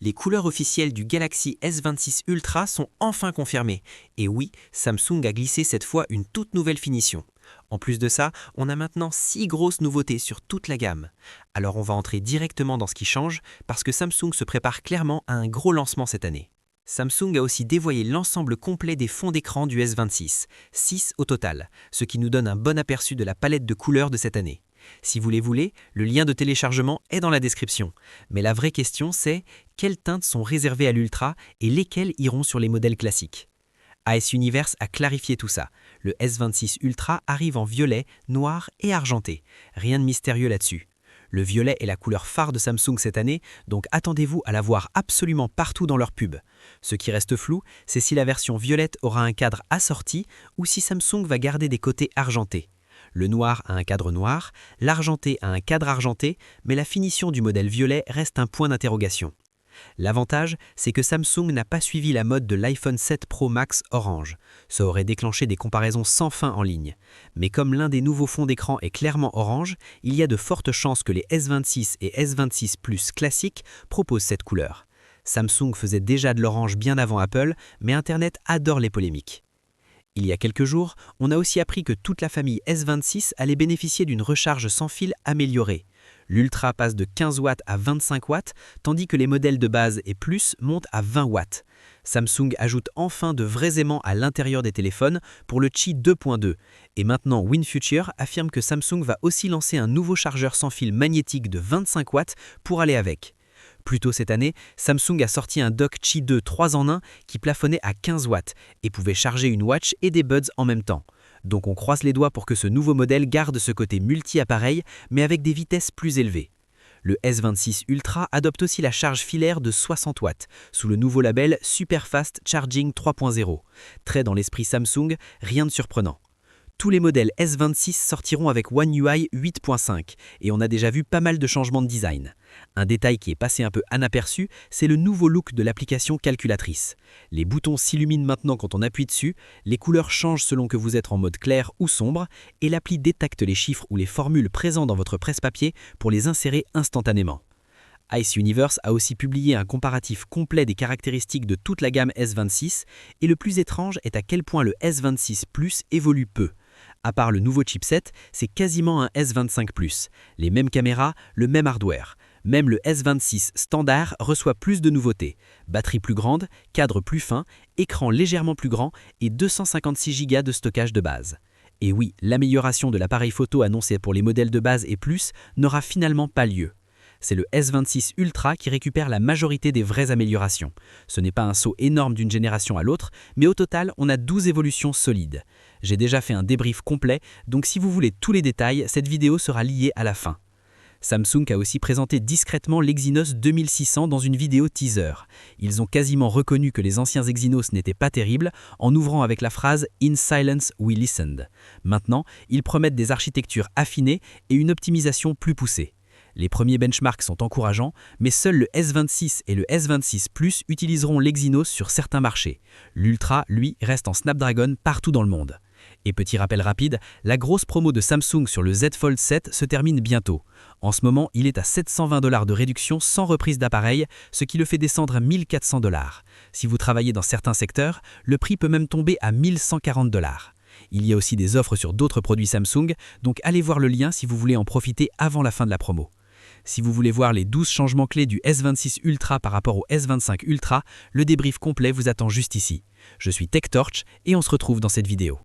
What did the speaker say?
Les couleurs officielles du Galaxy S26 Ultra sont enfin confirmées. Et oui, Samsung a glissé cette fois une toute nouvelle finition. En plus de ça, on a maintenant 6 grosses nouveautés sur toute la gamme. Alors on va entrer directement dans ce qui change, parce que Samsung se prépare clairement à un gros lancement cette année. Samsung a aussi dévoilé l'ensemble complet des fonds d'écran du S26, 6 au total, ce qui nous donne un bon aperçu de la palette de couleurs de cette année. Si vous les voulez, le lien de téléchargement est dans la description. Mais la vraie question c'est, quelles teintes sont réservées à l'Ultra et lesquelles iront sur les modèles classiques? AS Universe a clarifié tout ça. Le S26 Ultra arrive en violet, noir et argenté. Rien de mystérieux là-dessus. Le violet est la couleur phare de Samsung cette année, donc attendez-vous à la voir absolument partout dans leurs pubs. Ce qui reste flou, c'est si la version violette aura un cadre assorti ou si Samsung va garder des côtés argentés. Le noir a un cadre noir, l'argenté a un cadre argenté, mais la finition du modèle violet reste un point d'interrogation. L'avantage, c'est que Samsung n'a pas suivi la mode de l'iPhone 7 Pro Max orange. Ça aurait déclenché des comparaisons sans fin en ligne. Mais comme l'un des nouveaux fonds d'écran est clairement orange, il y a de fortes chances que les S26 et S26 Plus classiques proposent cette couleur. Samsung faisait déjà de l'orange bien avant Apple, mais Internet adore les polémiques. Il y a quelques jours, on a aussi appris que toute la famille S26 allait bénéficier d'une recharge sans fil améliorée. L'Ultra passe de 15 watts à 25 watts, tandis que les modèles de base et plus montent à 20 watts. Samsung ajoute enfin de vrais aimants à l'intérieur des téléphones pour le Qi 2.2. Et maintenant, WinFuture affirme que Samsung va aussi lancer un nouveau chargeur sans fil magnétique de 25 watts pour aller avec. Plus tôt cette année, Samsung a sorti un dock Qi 2 3 en 1 qui plafonnait à 15 watts et pouvait charger une watch et des buds en même temps. Donc on croise les doigts pour que ce nouveau modèle garde ce côté multi-appareil, mais avec des vitesses plus élevées. Le S26 Ultra adopte aussi la charge filaire de 60 watts, sous le nouveau label Superfast Charging 3.0. Très dans l'esprit Samsung, rien de surprenant. Tous les modèles S26 sortiront avec One UI 8.5 et on a déjà vu pas mal de changements de design. Un détail qui est passé un peu inaperçu, c'est le nouveau look de l'application calculatrice. Les boutons s'illuminent maintenant quand on appuie dessus, les couleurs changent selon que vous êtes en mode clair ou sombre et l'appli détecte les chiffres ou les formules présents dans votre presse-papier pour les insérer instantanément. AS Universe a aussi publié un comparatif complet des caractéristiques de toute la gamme S26 et le plus étrange est à quel point le S26 Plus évolue peu. À part le nouveau chipset, c'est quasiment un S25 Plus. Les mêmes caméras, le même hardware. Même le S26 standard reçoit plus de nouveautés. Batterie plus grande, cadre plus fin, écran légèrement plus grand et 256 Go de stockage de base. Et oui, l'amélioration de l'appareil photo annoncée pour les modèles de base et plus n'aura finalement pas lieu. C'est le S26 Ultra qui récupère la majorité des vraies améliorations. Ce n'est pas un saut énorme d'une génération à l'autre, mais au total, on a 12 évolutions solides. J'ai déjà fait un débrief complet, donc si vous voulez tous les détails, cette vidéo sera liée à la fin. Samsung a aussi présenté discrètement l'Exynos 2600 dans une vidéo teaser. Ils ont quasiment reconnu que les anciens Exynos n'étaient pas terribles en ouvrant avec la phrase « In silence, we listened ». Maintenant, ils promettent des architectures affinées et une optimisation plus poussée. Les premiers benchmarks sont encourageants, mais seuls le S26 et le S26 Plus utiliseront l'Exynos sur certains marchés. L'Ultra, lui, reste en Snapdragon partout dans le monde. Et petit rappel rapide, la grosse promo de Samsung sur le Z Fold 7 se termine bientôt. En ce moment, il est à 720 $ de réduction sans reprise d'appareil, ce qui le fait descendre à 1400 $. Si vous travaillez dans certains secteurs, le prix peut même tomber à 1140 $. Il y a aussi des offres sur d'autres produits Samsung, donc allez voir le lien si vous voulez en profiter avant la fin de la promo. Si vous voulez voir les 12 changements clés du S26 Ultra par rapport au S25 Ultra, le débrief complet vous attend juste ici. Je suis TechTorch et on se retrouve dans cette vidéo.